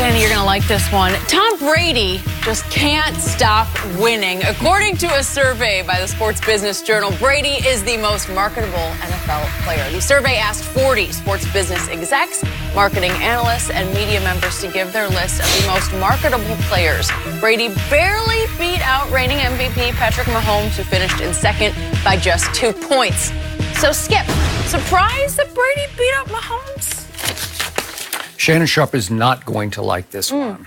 Shannon, you're going to like this one. Tom Brady just can't stop winning. According to a survey by the Sports Business Journal, Brady is the most marketable NFL player. The survey asked 40 sports business execs, marketing analysts, and media members to give their list of the most marketable players. Brady barely beat out reigning MVP Patrick Mahomes, who finished in second by just 2 points. So, Skip, surprised that Brady beat out Mahomes? Shannon Sharpe is not going to like this one.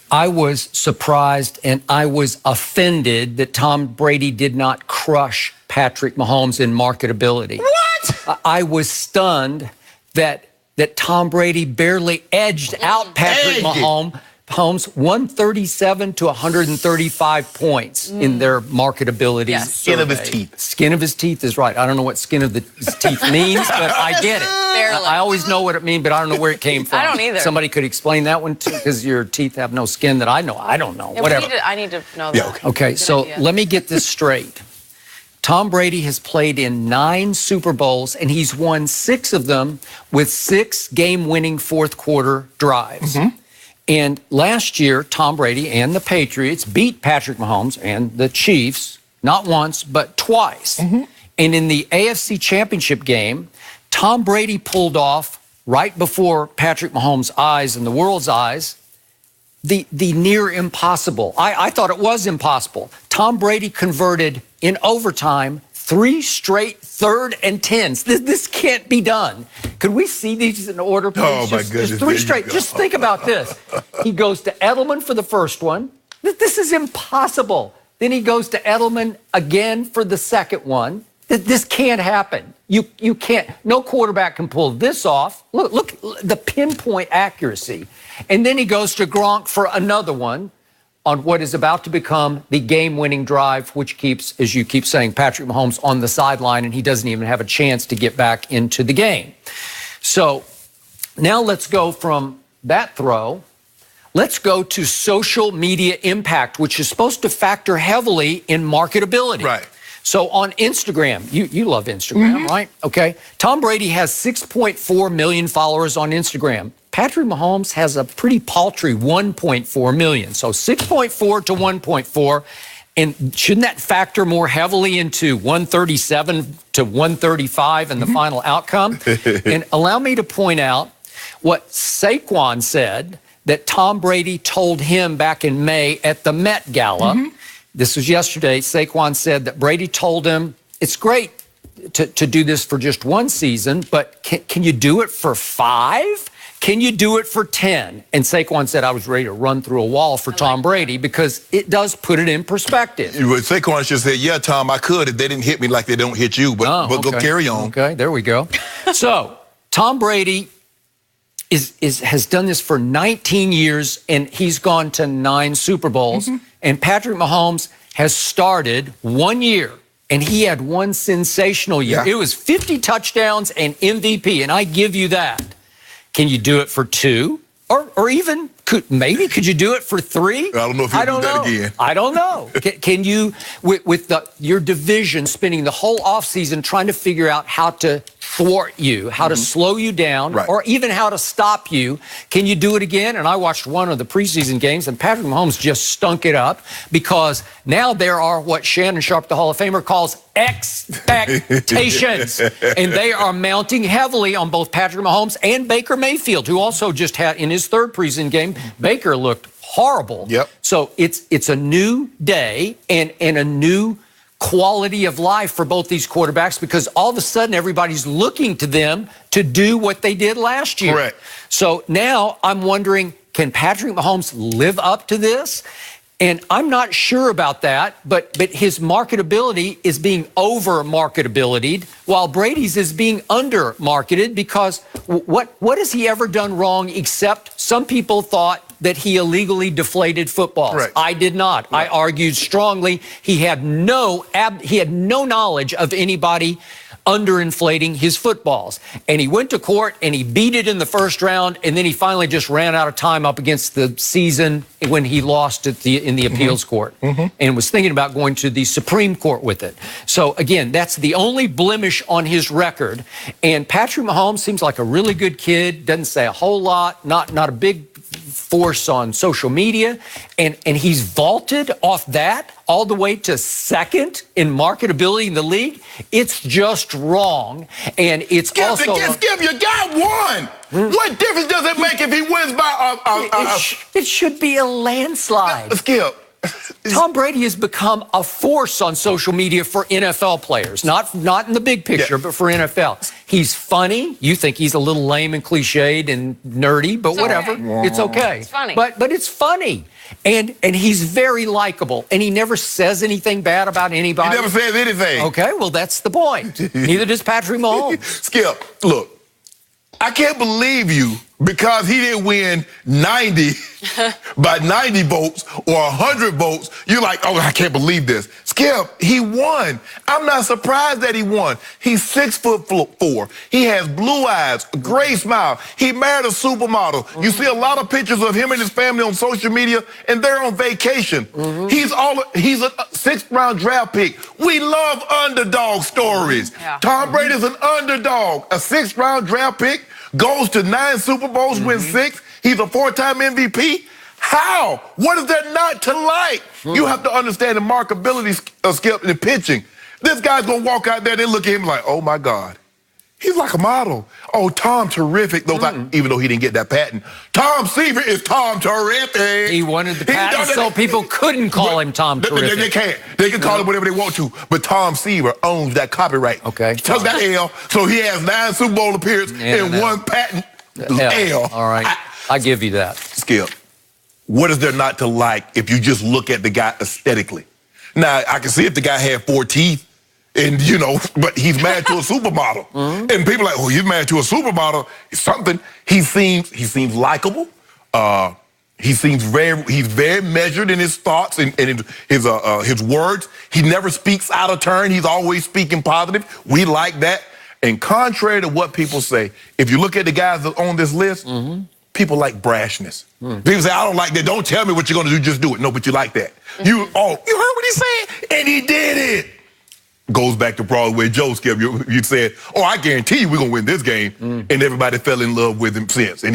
I was surprised and I was offended that Tom Brady did not crush Patrick Mahomes in marketability. What? I was stunned that Tom Brady barely edged out Patrick Mahomes 137 to 135 points in their marketability. Yes. Skin of his teeth. Skin of his teeth is right. I don't know what skin of his teeth means, but I get it. Barely. I always know what it means, but I don't know where it came from. I don't either. Somebody could explain that one too, because your teeth have no skin that I know. I don't know. Yeah, whatever. I need to know that. Okay, so idea. let me get this straight. Tom Brady has played in 9 Super Bowls, and he's won 6 of them with 6 game-winning fourth-quarter drives. And last year, Tom Brady and the Patriots beat Patrick Mahomes and the Chiefs, not once, but twice. And in the AFC Championship game, Tom Brady pulled off, right before Patrick Mahomes' eyes and the world's eyes, the near impossible. I thought it was impossible. Tom Brady converted in overtime 3 straight 3rd and 10s. This can't be done. Could we see these in order, please? Oh, my goodness. Just 3 straight. Just think about this. He goes to Edelman for the first one. This is impossible. Then he goes to Edelman again for the second one. This can't happen. You can't. No quarterback can pull this off. Look, the pinpoint accuracy. And then he goes to Gronk for another one on what is about to become the game-winning drive, which keeps, as you keep saying, Patrick Mahomes on the sideline, and he doesn't even have a chance to get back into the game. So now let's go from that throw. Let's go to social media impact, which is supposed to factor heavily in marketability. Right. So on Instagram, you love Instagram, right? Okay. Tom Brady has 6.4 million followers on Instagram. Patrick Mahomes has a pretty paltry 1.4 million. So 6.4 to 1.4. And shouldn't that factor more heavily into 137 to 135 and the final outcome? And allow me to point out what Saquon said that Tom Brady told him back in May at the Met Gala. This was yesterday. Saquon said that Brady told him, it's great to do this for just 1 season, but can you do it for 5? Can you do it for 10? And Saquon said, I was ready to run through a wall for Tom Brady because it does put it in perspective. Saquon just said, yeah, Tom, I could if they didn't hit me like they don't hit you, but go carry on. Okay, there we go. So Tom Brady has done this for 19 years, and he's gone to 9 Super Bowls. And Patrick Mahomes has started 1 year, and he had 1 sensational year. It was 50 touchdowns and MVP, and I give you that. Can you do it for 2? Or even, could you do it for 3? I don't know if you do that again. I don't know. Can you, with your division spending the whole offseason trying to figure out how to thwart you, how to slow you down, or even how to stop you, can you do it again? And I watched one of the preseason games, and Patrick Mahomes just stunk it up because now there are what Shannon Sharpe, the Hall of Famer, calls expectations. And they are mounting heavily on both Patrick Mahomes and Baker Mayfield, who also just had, in his 3rd preseason game, Baker looked horrible. So it's a new day and a new quality of life for both these quarterbacks because all of a sudden everybody's looking to them to do what they did last year. Correct. So now I'm wondering, can Patrick Mahomes live up to this? And I'm not sure about that, but his marketability is being over-marketabilitied while Brady's is being under-marketed because what has he ever done wrong except some people thought that he illegally deflated footballs. Correct. I did not. I argued strongly he had no knowledge of anybody underinflating his footballs. And he went to court and he beat it in the first round, and then he finally just ran out of time up against the season when he lost in the appeals court and was thinking about going to the Supreme Court with it. So again, that's the only blemish on his record. And Patrick Mahomes seems like a really good kid, doesn't say a whole lot, not a big force on social media, and he's vaulted off that all the way to second in marketability in the league. It's just wrong, and it's Skip, also... Skip, you got one. What difference does it make if he wins by... It should be a landslide. Skip. Tom Brady has become a force on social media for NFL players, not in the big picture, but for NFL. He's funny. You think he's a little lame and cliched and nerdy, but whatever. It's okay. It's funny. But it's funny. And he's very likable, and he never says anything bad about anybody. He never says anything. Okay, well, that's the point. Neither does Patrick Mahomes. Skip, look, I can't believe you because he didn't win 90 by 90 votes or 100 votes. You're like, oh, I can't believe this. Skip, he won. I'm not surprised that he won. He's 6'4". He has blue eyes, a gray smile. He married a supermodel. You see a lot of pictures of him and his family on social media, and they're on vacation. He's a sixth-round draft pick. We love underdog stories. Tom Brady's an underdog, a sixth-round draft pick. Goes to 9 Super Bowls, wins 6. He's a 4-time MVP. How? What is there not to like? You have to understand the marketability of Skip in pitching. This guy's going to walk out there, they look at him like, oh, my God. He's like a model. Oh, Tom terrific. Even though he didn't get that patent. Tom Seaver is Tom terrific. He wanted the patent so people couldn't call him Tom terrific. They can't. They can call him whatever they want to. But Tom Seaver owns that copyright. Okay. He took that L, so he has 9 Super Bowl appearances and 1 patent L. All right. I give you that. Skip, what is there not to like if you just look at the guy aesthetically? Now, I can see if the guy had 4 teeth, and, you know, but he's married to a supermodel. And people are like, oh, he's married to a supermodel. It's something. He seems likable. He's very measured in his thoughts and in his words. He never speaks out of turn. He's always speaking positive. We like that. And contrary to what people say, if you look at the guys that on this list, people like brashness. People say, I don't like that. Don't tell me what you're going to do. Just do it. No, but you like that. You heard what he said? And he did it. Goes back to Broadway Joe, Skip. You said, oh, I guarantee you we're going to win this game. And everybody fell in love with him since. And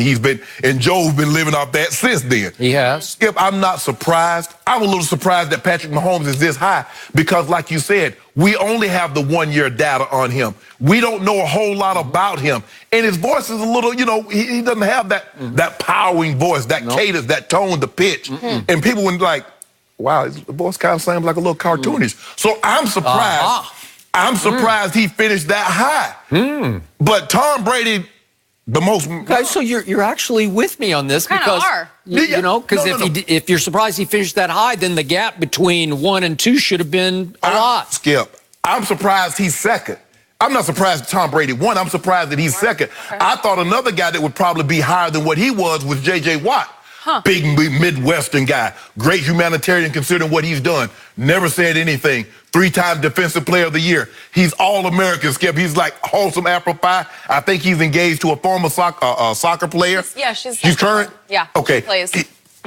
Joe's been living off that since then. He has. Skip, I'm not surprised. I'm a little surprised that Patrick Mahomes is this high because, like you said, we only have the 1-year data on him. We don't know a whole lot about him. And his voice is a little, you know, he doesn't have that powering voice, that cadence, that tone, the pitch. And people were like, wow, the voice kind of sounds like a little cartoonish. So I'm surprised. I'm surprised he finished that high. But Tom Brady, the most... Okay, so you're actually with me on this because... You know, because if you're surprised he finished that high, then the gap between 1 and 2 should have been a lot. Skip, I'm surprised he's second. I'm not surprised Tom Brady won. I'm surprised that he's second. I thought another guy that would probably be higher than what he was J.J. Watt. Big Midwestern guy. Great humanitarian considering what he's done. Never said anything. 3-time Defensive Player of the Year. He's all-American, Skip. He's like wholesome apple pie. I think he's engaged to a former soccer player. She's current? Yeah. Okay. She plays.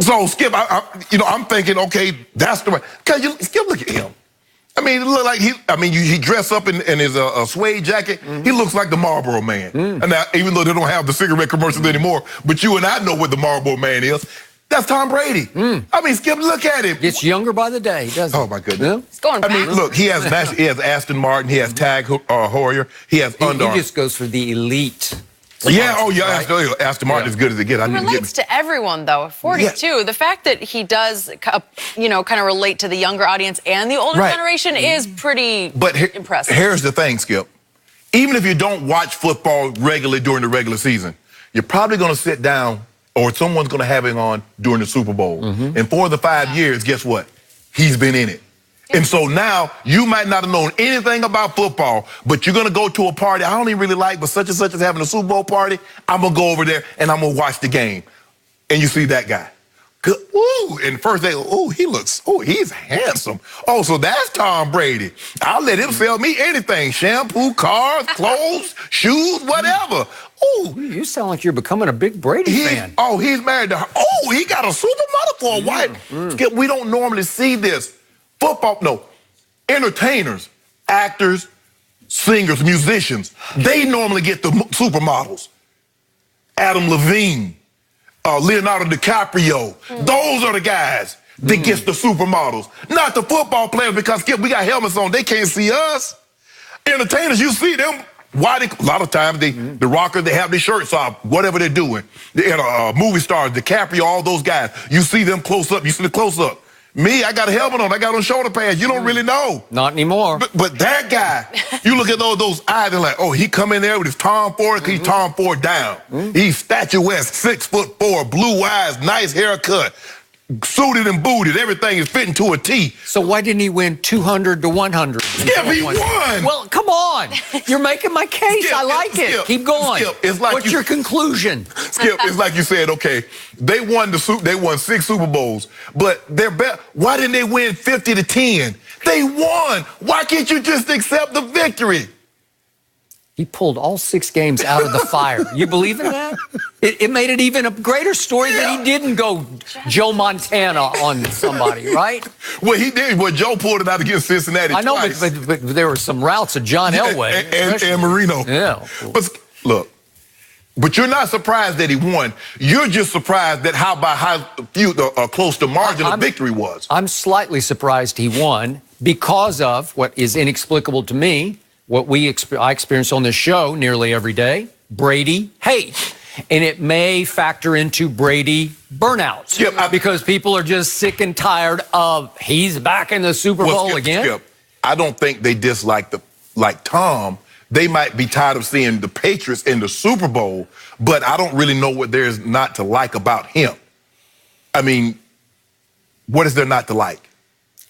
So, Skip, I'm thinking, okay, that's the right. Because Skip, look at him. I mean, it look like he dressed up in his suede jacket. He looks like the Marlboro Man. And now, even though they don't have the cigarette commercials anymore, but you and I know what the Marlboro Man is. That's Tom Brady. I mean, Skip, look at him. Gets younger by the day, doesn't he? Oh, my goodness. It's going back. I mean, look, he has Aston Martin, he has Tag Heuer, he has Under Armour. He just goes for the elite. Aston Martin is good as it gets. He relates to everyone, though. 42. The fact that he does, kind of relate to the younger audience and the older generation is pretty impressive. Here's the thing, Skip. Even if you don't watch football regularly during the regular season, you're probably going to sit down or someone's going to have him on during the Super Bowl. And for the 5 years, guess what? He's been in it. And so now you might not have known anything about football, but you're going to go to a party I don't even really like, but such and such is having a Super Bowl party. I'm going to go over there and I'm going to watch the game. And you see that guy. Ooh, and first they go, he's handsome. Oh, so that's Tom Brady. I'll let him sell me anything. Shampoo, cars, clothes, shoes, whatever. Ooh. You sound like you're becoming a big Brady fan. Oh, he's married to her. Oh, he got a supermodel for a wife. We don't normally see this. Football, no. Entertainers, actors, singers, musicians, they normally get the supermodels. Adam Levine, Leonardo DiCaprio. Those are the guys that gets the supermodels, not the football players, because Skip, we got helmets on. They can't see us. Entertainers, you see them. Why a lot of times the rockers, they have their shirts off, whatever they're doing. Movie stars, DiCaprio, all those guys. You see them close up. You see the close up. Me, I got a helmet on. I got on shoulder pads. You don't really know. Not anymore. But that guy, you look at those eyes and like, oh, he come in there with his Tom Ford, he's Tom Ford down. He's statuesque, 6'4", blue eyes, nice haircut, suited and booted. Everything is fitting to a T. So why didn't he win 200 to 100? Skip, he won. Well, come on. You're making my case. Skip, I like it. Skip, Keep going. Skip, it's like What's your conclusion? Skip, it's like you said, okay, they won 6 Super Bowls, but why didn't they win 50 to 10? They won. Why can't you just accept the victory? He pulled all 6 games out of the fire. You believe in that? It made it even a greater story that he didn't go Joe Montana on somebody, right? Well, he did. Well, Joe pulled it out against Cincinnati I know, twice. but there were some routes of John Elway. And Marino. Yeah. But look, but you're not surprised that he won. You're just surprised that how close the margin of victory was. I'm slightly surprised he won because of what is inexplicable to me, what I experience on this show nearly every day, Brady hate. And it may factor into Brady burnouts. Skip, because people are just sick and tired of he's back in the Super Bowl again. Skip, I don't think they dislike like Tom. They might be tired of seeing the Patriots in the Super Bowl, but I don't really know what there's not to like about him. I mean, what is there not to like?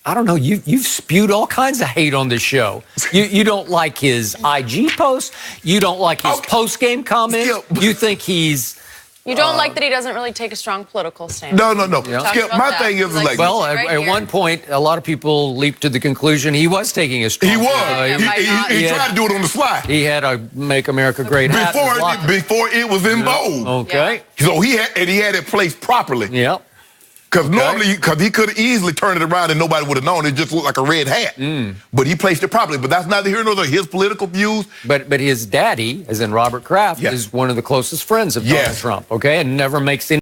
I don't know. You've spewed all kinds of hate on this show. You don't like his IG posts. You don't like his post-game comments. You think he's... You don't like that he doesn't really take a strong political stance. No. Yeah. Skip, my thing is like... Well, at one point, a lot of people leaped to the conclusion he was taking a strong... He was. He tried to do it on the fly. He had a Make America Great hat. Before it was in vogue. Okay. So he had it placed properly. Yep. Because normally, he could have easily turned it around and nobody would have known. It just looked like a red hat. But he placed it properly. But that's neither here nor there. His political views. But his daddy, as in Robert Kraft, is one of the closest friends of Donald Trump, okay? And never makes any